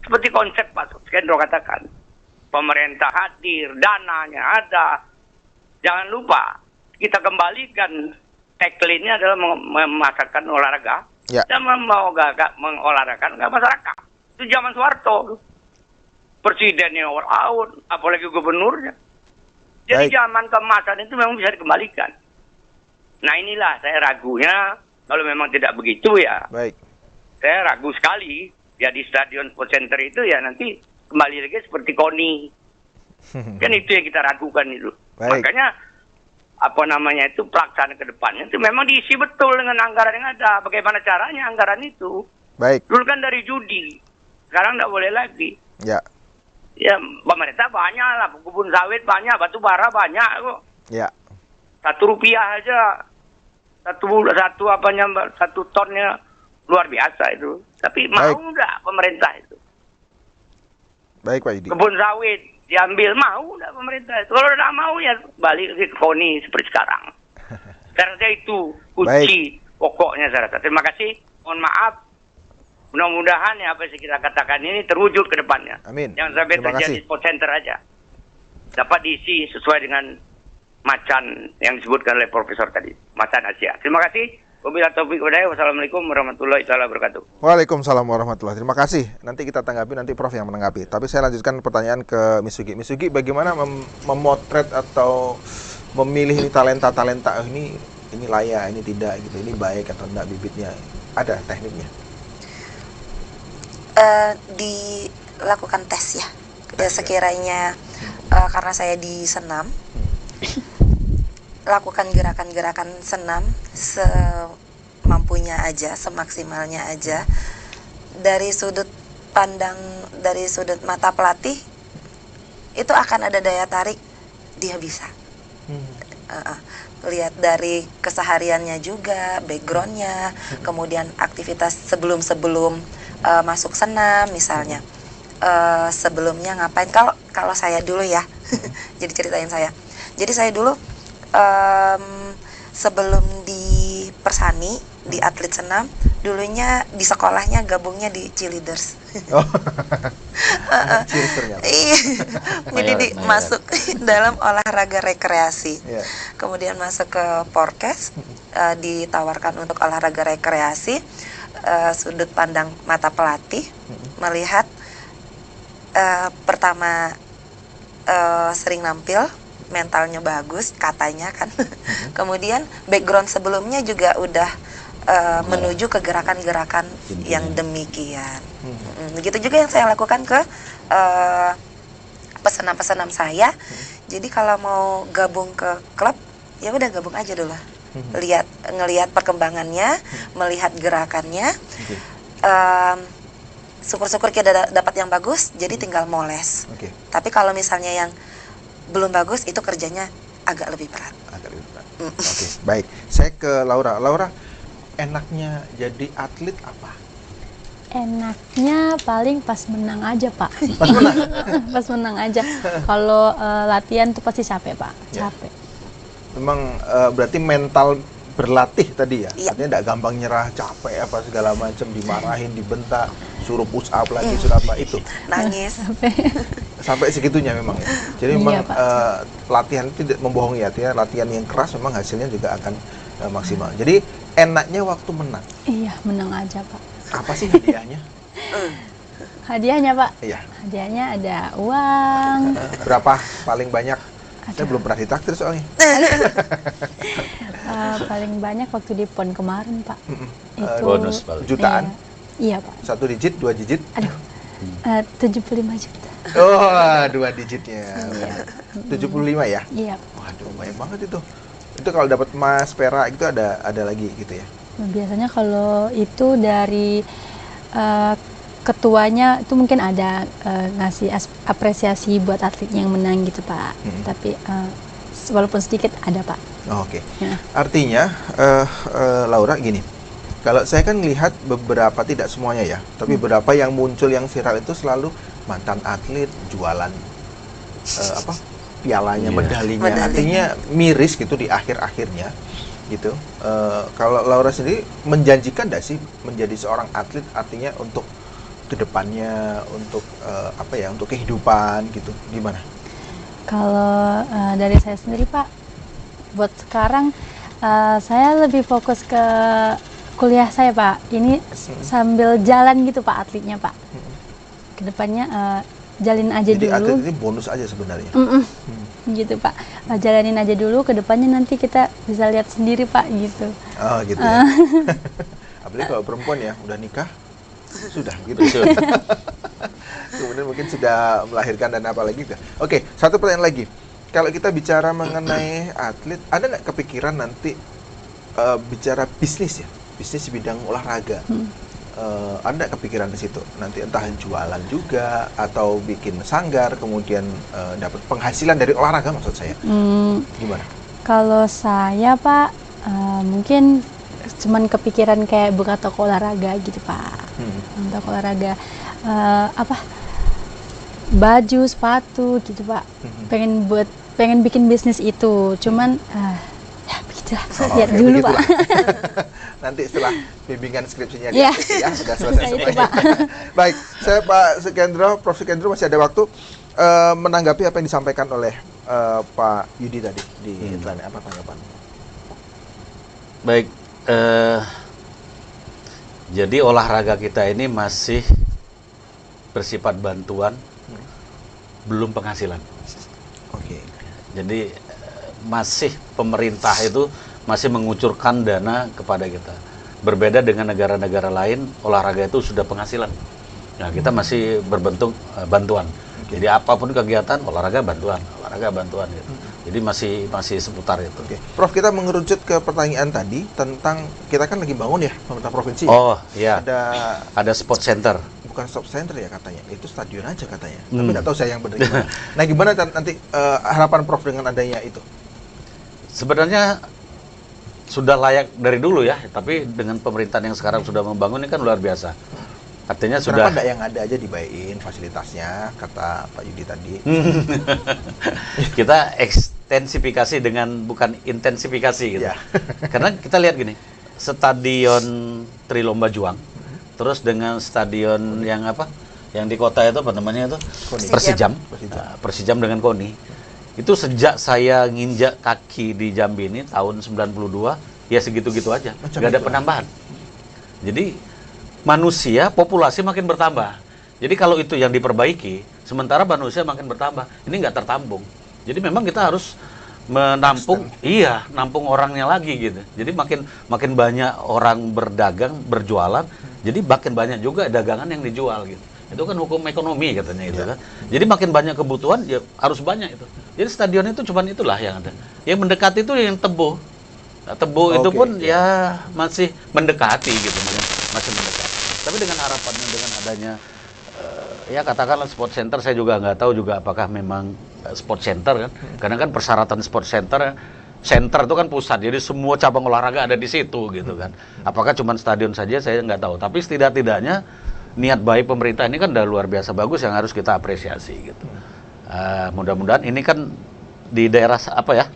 S5: Seperti konsep Pak Sukendro katakan. Pemerintah hadir, dananya ada. Jangan lupa, kita kembalikan tagline-nya adalah memasarkan olahraga.
S1: Ya.
S5: Dan mengolahragakan masyarakat. Itu zaman Soeharto. Presidennya all out, apalagi gubernurnya. Jadi
S1: Baik.
S5: zaman keemasan itu memang bisa dikembalikan. Nah inilah saya ragunya Kalau memang tidak begitu ya,
S1: Baik.
S5: saya ragu sekali. Ya di Stadion Sport Center itu ya nanti kembali lagi seperti KONI. Kan itu yang kita ragukan itu.
S1: Baik.
S5: Makanya apa namanya itu pelaksanaan ke depannya itu memang diisi betul dengan anggaran yang ada. Bagaimana caranya anggaran itu?
S1: Baik.
S5: Dulu kan dari judi, sekarang nggak boleh lagi.
S1: Ya.
S5: Ya pemerintah banyak lah, kebun sawit banyak, batu bara banyak kok.
S1: Ya.
S5: Rp1 aja, satu tonnya luar biasa itu. Tapi mau
S1: Baik.
S5: nggak pemerintah itu?
S1: Baik Pak Yudi.
S5: Kebun sawit diambil, mau nggak pemerintah itu? Kalau nggak mau ya balik ke KONI seperti sekarang. Saya rasa itu kunci pokoknya saya rasa. Terima kasih, mohon maaf. Mudah-mudahan ya apa yang kita katakan ini terwujud ke depannya.
S1: Amin.
S5: Jangan sampai
S1: Terima
S5: terjadi
S1: kasih.
S5: sport center aja. Dapat diisi sesuai dengan macan yang disebutkan oleh Profesor tadi. Macan Asia. Terima kasih. Wabillahi taufiq wal hidayah. Wassalamualaikum warahmatullahi wabarakatuh.
S1: Waalaikumsalam warahmatullahi. Terima kasih. Nanti kita tanggapi, nanti Prof yang menanggapi. Tapi saya lanjutkan pertanyaan ke Miss Sugi. Miss Sugi, bagaimana memotret atau memilih talenta-talenta ini layak, ini tidak gitu, ini baik atau enggak bibitnya? Ada tekniknya?
S3: Dilakukan tes ya. Ya sekiranya karena saya di senam, lakukan gerakan-gerakan senam semampunya aja, semaksimalnya aja. Dari sudut pandang, dari sudut mata pelatih, itu akan ada daya tarik, dia bisa. Lihat dari kesehariannya juga, backgroundnya, kemudian aktivitas sebelum masuk senam misalnya. Sebelumnya ngapain? Kalau saya dulu ya, jadi ceritain saya. Jadi saya dulu sebelum di Persani, di atlet senam, dulunya di sekolahnya gabungnya di cheerleaders.
S1: Oh. Cheers ternyata.
S3: Iya. Jadi
S2: Mayor.
S3: masuk dalam olahraga rekreasi.
S1: Iya.
S3: Kemudian masuk ke Porkes, ditawarkan untuk olahraga rekreasi. Sudut pandang mata pelatih melihat pertama sering nampil, mentalnya bagus katanya kan. Kemudian background sebelumnya juga udah menuju ke gerakan-gerakan yang demikian. Begitu juga yang saya lakukan ke pesenam-pesenam saya. Jadi kalau mau gabung ke klub, ya udah gabung aja dulu. Ngelihat perkembangannya, melihat gerakannya. Syukur-syukur kita dapat yang bagus, jadi tinggal moles.
S1: Oke.
S3: Tapi kalau misalnya yang belum bagus, itu kerjanya agak lebih berat.
S1: Agak lebih berat. Oke, baik. Saya ke Laura. Laura, enaknya jadi atlet apa?
S4: Enaknya paling pas menang aja, Pak.
S1: Pas menang?
S4: Pas menang aja. Kalau latihan tuh pasti capek, Pak.
S1: Ya.
S4: Capek.
S1: Memang berarti mental berlatih tadi ya?
S3: Iya.
S1: Artinya tidak gampang nyerah, capek apa segala macam, dimarahin, dibentak, suruh push up lagi, suruh apa itu.
S3: Nangis.
S1: Sampai segitunya memang ya. Jadi
S4: Iya,
S1: memang
S4: Pak.
S1: latihan itu tidak membohongi, artinya latihan yang keras memang hasilnya juga akan maksimal. Jadi enaknya waktu menang.
S4: Iya, menang aja, Pak.
S1: Apa sih hadiahnya?
S4: Hadiahnya, Pak.
S1: Iya.
S4: Hadiahnya ada uang.
S1: Berapa paling banyak? Saya
S4: Aduh.
S1: belum pernah ditraktir soalnya.
S4: Paling banyak waktu di PON kemarin, Pak. Itu
S2: bonus paling.
S1: Jutaan?
S4: Iya, Pak.
S1: 1 digit, 2 digit?
S4: Aduh. 75 juta.
S1: Oh, 2 digitnya.
S4: Iya.
S1: 75 ya?
S4: Iya.
S1: Waduh, banyak banget itu. Itu kalau dapat emas, perak itu ada lagi gitu ya.
S4: Biasanya kalau itu dari ketuanya itu mungkin ada ngasih apresiasi buat atletnya yang menang gitu, Pak. Tapi walaupun sedikit ada, Pak.
S1: Oh, oke.
S4: Ya.
S1: Artinya Laura gini. Kalau saya kan melihat beberapa, tidak semuanya ya, tapi beberapa yang muncul yang viral itu selalu mantan atlet jualan pialanya,
S2: Iya.
S1: medalinya.
S3: Medali.
S1: Artinya miris gitu di akhir-akhirnya gitu. Kalau Laura sendiri menjanjikan nggak sih menjadi seorang atlet, artinya untuk kedepannya, untuk untuk kehidupan gitu, gimana?
S4: Kalau dari saya sendiri, Pak, buat sekarang saya lebih fokus ke kuliah saya, Pak. Ini sambil jalan gitu, Pak, atletnya, Pak. Kedepannya jalin aja
S1: Jadi
S4: dulu.
S1: atlet ini bonus aja sebenarnya.
S4: gitu Pak. Jalanin aja dulu, kedepannya nanti kita bisa lihat sendiri Pak gitu.
S1: Oh gitu ya. Apalagi kalau perempuan ya udah nikah sudah gitu. Kemudian mungkin sudah melahirkan dan apa lagi gitu. Oke, satu pertanyaan lagi. Kalau kita bicara mengenai atlet, ada nggak kepikiran nanti bicara bisnis ya, bisnis di bidang olahraga? Ada nggak kepikiran di situ? Nanti entah jualan juga atau bikin sanggar, kemudian dapat penghasilan dari olahraga maksud saya. Gimana?
S4: Kalau saya Pak, mungkin cuman kepikiran kayak buka toko olahraga gitu Pak. Toko olahraga, apa, baju, sepatu gitu Pak. Pengen bikin bisnis itu, cuman ya begitulah. Lihat
S1: oke,
S4: dulu
S1: begitulah.
S4: Pak.
S1: Nanti setelah bimbingan skripsinya
S4: Iya.
S1: ya sudah selesai
S4: Itu,
S1: semuanya.
S4: Pak.
S1: Baik, saya Pak Sukendro, Prof Sukendro masih ada waktu menanggapi apa yang disampaikan oleh Pak Yudi tadi di iklan. Apa tanggapan?
S2: Baik, jadi olahraga kita ini masih bersifat bantuan, belum penghasilan.
S1: Oke.
S2: Jadi masih pemerintah itu masih mengucurkan dana kepada kita. Berbeda dengan negara-negara lain, olahraga itu sudah penghasilan. Nah, kita masih berbentuk bantuan. Jadi apapun kegiatan, olahraga bantuan gitu. Jadi masih seputar itu.
S1: Oke. Prof, kita mengerucut ke pertanyaan tadi tentang kita kan lagi bangun ya pemerintah provinsi.
S2: Oh, iya.
S1: Ada
S2: sport center.
S1: bukan stop center ya katanya, itu stadion aja katanya. Tapi nggak tahu saya yang benar gimana. Nah, gimana nanti harapan Prof dengan adanya itu?
S2: Sebenarnya sudah layak dari dulu ya, tapi dengan pemerintahan yang sekarang sudah membangun ini kan luar biasa. Artinya
S1: Kenapa
S2: sudah.
S1: nggak yang ada aja dibayain fasilitasnya, kata Pak Yudi tadi.
S2: Kita ekstensifikasi dengan bukan intensifikasi gitu.
S1: Ya.
S2: Karena kita lihat gini, stadion Trilomba Juang, terus dengan stadion yang apa? Yang di kota itu apa namanya itu?
S1: KONI.
S2: Persijam.
S1: Persijam.
S2: Nah, Persijam dengan KONI. Itu sejak saya nginjak kaki di Jambi ini tahun 92, ya segitu-gitu aja.
S1: Macam
S2: Nggak ada
S1: itu.
S2: penambahan. Jadi manusia, populasi makin bertambah. Jadi kalau itu yang diperbaiki, sementara manusia makin bertambah, ini nggak tertampung. Jadi memang kita harus menampung, nampung orangnya lagi gitu. Jadi makin banyak orang berdagang, berjualan, jadi makin banyak juga dagangan yang dijual gitu. Itu kan hukum ekonomi katanya itu kan. Jadi makin banyak kebutuhan, ya harus banyak itu. Jadi stadion itu cuman itulah yang ada. Yang mendekati itu yang Tebo. Nah, Tebo itu
S1: Oke,
S2: pun ya masih mendekati gitu, masih mendekati. Tapi dengan harapannya dengan adanya ya katakanlah sport center, saya juga nggak tahu juga apakah memang sport center kan, karena kan persyaratan sport center itu kan pusat, jadi semua cabang olahraga ada di situ gitu kan. Apakah cuma stadion saja saya nggak tahu, tapi setidak-tidaknya niat baik pemerintah ini kan udah luar biasa bagus yang harus kita apresiasi gitu. Mudah-mudahan ini kan di daerah apa ya,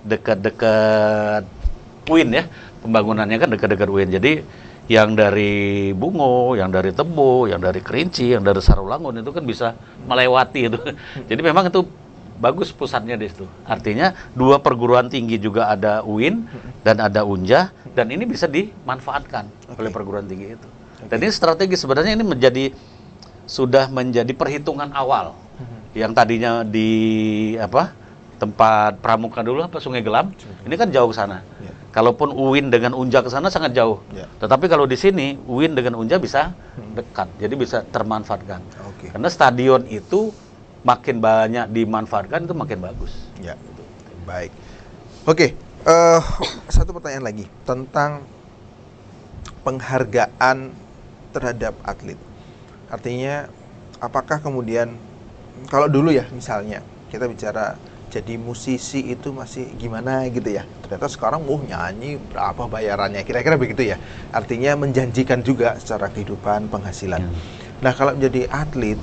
S2: dekat-dekat UIN ya, pembangunannya kan dekat-dekat UIN, jadi yang dari Bungo, yang dari Tebo, yang dari Kerinci, yang dari Sarulangun itu kan bisa melewati itu. Jadi memang itu bagus pusatnya di situ. Artinya dua perguruan tinggi juga ada UIN dan ada Unja, dan ini bisa dimanfaatkan oleh perguruan tinggi itu. Dan ini strategi sebenarnya ini sudah menjadi perhitungan awal. Yang tadinya di tempat pramuka dulu Sungai Gelam, ini kan jauh ke sana. Kalaupun UIN dengan Unja ke sana sangat jauh. Tetapi kalau di sini UIN dengan Unja bisa dekat, jadi bisa termanfaatkan. Karena stadion itu makin banyak dimanfaatkan itu makin bagus.
S1: Ya, baik. Oke, satu pertanyaan lagi tentang penghargaan terhadap atlet. Artinya, apakah kemudian kalau dulu ya misalnya kita bicara jadi musisi itu masih gimana gitu ya, ternyata sekarang nyanyi berapa bayarannya, kira-kira begitu ya. Artinya menjanjikan juga secara kehidupan, penghasilan. Nah, kalau menjadi atlet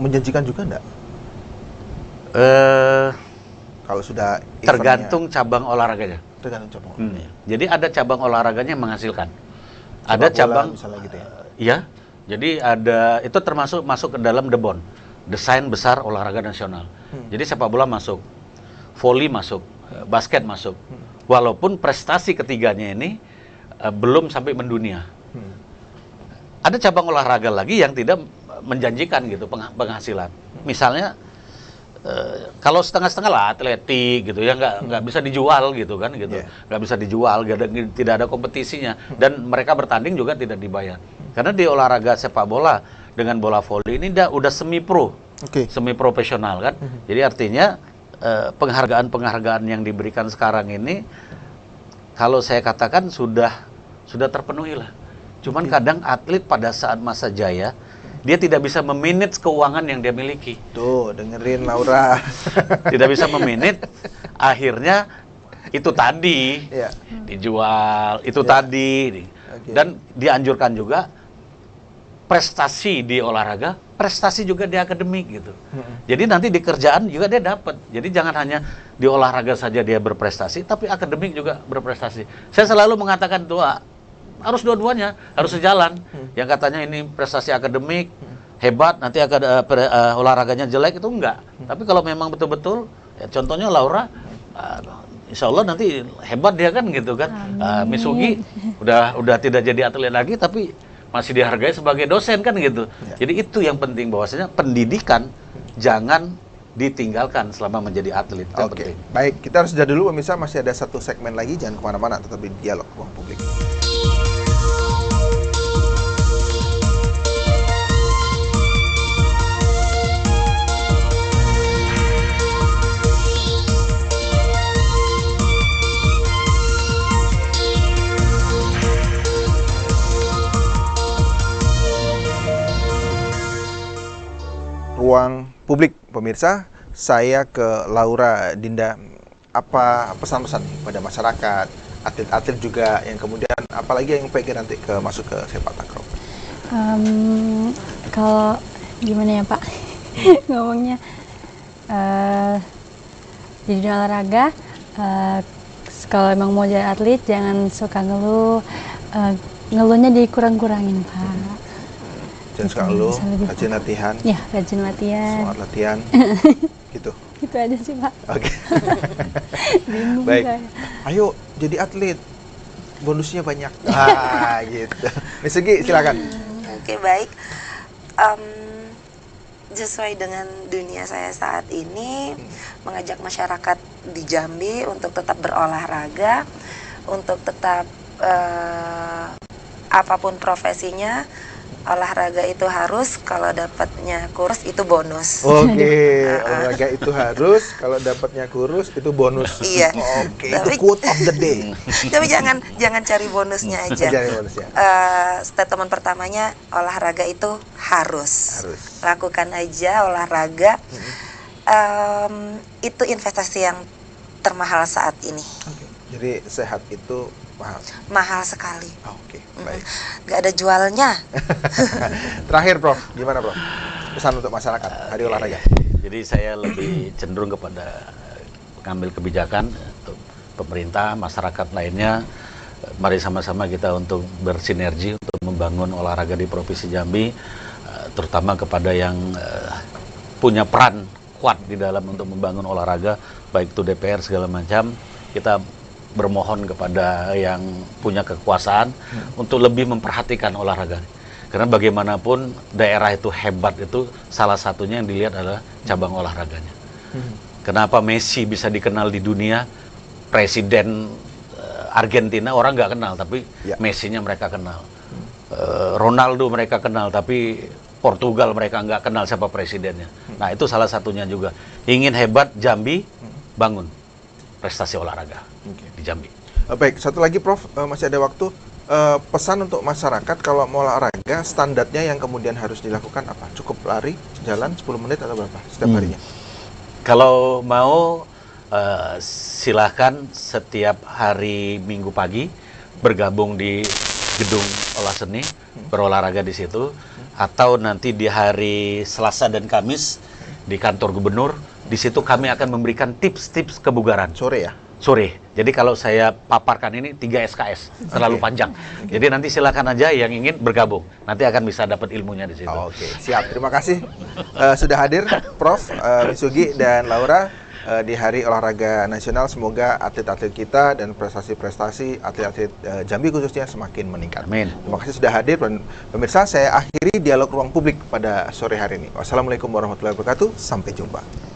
S1: menjanjikan juga enggak? Kalau sudah
S2: tergantung cabang olahraganya.
S1: Tergantung cabang olahraganya.
S2: Jadi ada cabang olahraganya yang menghasilkan. Ada
S1: Sepak bola
S2: cabang
S1: misalnya gitu ya.
S2: Ya. Jadi ada itu masuk ke dalam DEBON, Desain Besar Olahraga Nasional. Jadi sepak bola masuk, voli masuk, basket masuk. Walaupun prestasi ketiganya ini belum sampai mendunia. Ada cabang olahraga lagi yang tidak menjanjikan gitu penghasilan. Misalnya kalau setengah-setengah lah atletik gitu ya, nggak bisa dijual gitu kan gitu, nggak bisa dijual, tidak ada kompetisinya, dan mereka bertanding juga tidak dibayar. Karena di olahraga sepak bola dengan bola voli ini udah semi pro, semi profesional kan. Jadi artinya penghargaan-penghargaan yang diberikan sekarang ini, kalau saya katakan sudah terpenuhi lah. Cuman kadang atlet pada saat masa jaya dia tidak bisa memanage keuangan yang dia miliki.
S1: Tuh, dengerin Laura.
S2: Tidak bisa memanage, akhirnya itu tadi dijual, itu tadi. Dan dianjurkan juga prestasi di olahraga, prestasi juga di akademik gitu. Jadi nanti di kerjaan juga dia dapat. Jadi jangan hanya di olahraga saja dia berprestasi, tapi akademik juga berprestasi. Saya selalu mengatakan tuh, harus dua-duanya, harus sejalan. Yang katanya ini prestasi akademik hebat, nanti olahraganya jelek, itu enggak. Tapi kalau memang betul-betul, ya contohnya Laura, insya Allah nanti hebat dia kan gitu kan. Misugi udah tidak jadi atlet lagi, tapi masih dihargai sebagai dosen kan gitu. Jadi itu yang penting, bahwasanya pendidikan jangan ditinggalkan selama menjadi atlet.
S1: Oke, baik, kita harus jeda dulu pemirsa, masih ada satu segmen lagi, jangan kemana-mana, tetap di Dialog Ruang Publik. Ruang Publik, pemirsa, saya ke Laura Dinda. Apa pesan-pesan pada masyarakat, atlet-atlet juga yang kemudian, apalagi yang pengen nanti masuk ke sepak takraw?
S4: Kalau gimana ya Pak ngomongnya, di dunia olahraga, kalau emang mau jadi atlet jangan suka ngeluh, ngeluhnya dikurang-kurangin Pak.
S1: Jangan suka ngeluh, rajin latihan.
S4: Ya, rajin latihan.
S1: Semangat latihan. Gitu.
S4: Gitu aja sih Pak.
S1: Oke.
S4: Bingung
S1: Baik.
S4: saya.
S1: Ayo jadi atlet. Bonusnya banyak. Gitu. Misugi, silakan.
S3: Oke, baik. Sesuai dengan dunia saya saat ini, mengajak masyarakat di Jambi untuk tetap berolahraga, untuk tetap apapun profesinya, olahraga itu harus, kalau dapatnya kurus itu bonus.
S1: Oke, olahraga itu harus, kalau dapatnya kurus itu bonus.
S3: Iya.
S1: Oke, itu quote of the day.
S3: Tapi jangan cari bonusnya aja.
S1: Cari bonusnya.
S3: Statement pertamanya, olahraga itu harus.
S1: Harus.
S3: Lakukan aja olahraga. Itu investasi yang termahal saat ini.
S1: Jadi sehat itu mahal.
S3: Mahal sekali.
S1: Oke, baik.
S3: Nggak ada jualnya.
S1: Terakhir, Prof, gimana, Prof? Pesan untuk masyarakat hari olahraga.
S2: Jadi saya lebih cenderung kepada mengambil kebijakan untuk pemerintah, masyarakat lainnya. Mari sama-sama kita untuk bersinergi untuk membangun olahraga di Provinsi Jambi, terutama kepada yang punya peran kuat di dalam untuk membangun olahraga, baik itu DPR segala macam. Kita bermohon kepada yang punya kekuasaan untuk lebih memperhatikan olahraga. Karena bagaimanapun daerah itu hebat, itu salah satunya yang dilihat adalah cabang olahraganya. Kenapa Messi bisa dikenal di dunia? Presiden Argentina orang nggak kenal, tapi Messi-nya mereka kenal. Ronaldo mereka kenal, tapi Portugal mereka nggak kenal siapa presidennya. Nah, itu salah satunya juga. Ingin hebat Jambi, bangun prestasi olahraga di Jambi.
S1: Baik, satu lagi Prof, masih ada waktu. Pesan untuk masyarakat kalau mau olahraga, standarnya yang kemudian harus dilakukan apa? Cukup lari, jalan 10 menit atau berapa setiap harinya?
S2: Kalau mau, silahkan setiap hari Minggu pagi bergabung di gedung olah seni, berolahraga di situ, atau nanti di hari Selasa dan Kamis di kantor gubernur. Di situ kami akan memberikan tips-tips kebugaran.
S1: Sore ya?
S2: Sore. Jadi kalau saya paparkan ini 3 SKS, terlalu panjang. Jadi nanti silakan aja yang ingin bergabung. Nanti akan bisa dapat ilmunya di situ.
S1: Oke, siap. Terima kasih sudah hadir Prof, Misugi dan Laura di Hari Olahraga Nasional. Semoga atlet-atlet kita dan prestasi-prestasi atlet-atlet Jambi khususnya semakin meningkat.
S2: Amin.
S1: Terima kasih sudah hadir. Dan pemirsa, saya akhiri dialog ruang publik pada sore hari ini. Wassalamualaikum warahmatullahi wabarakatuh. Sampai jumpa.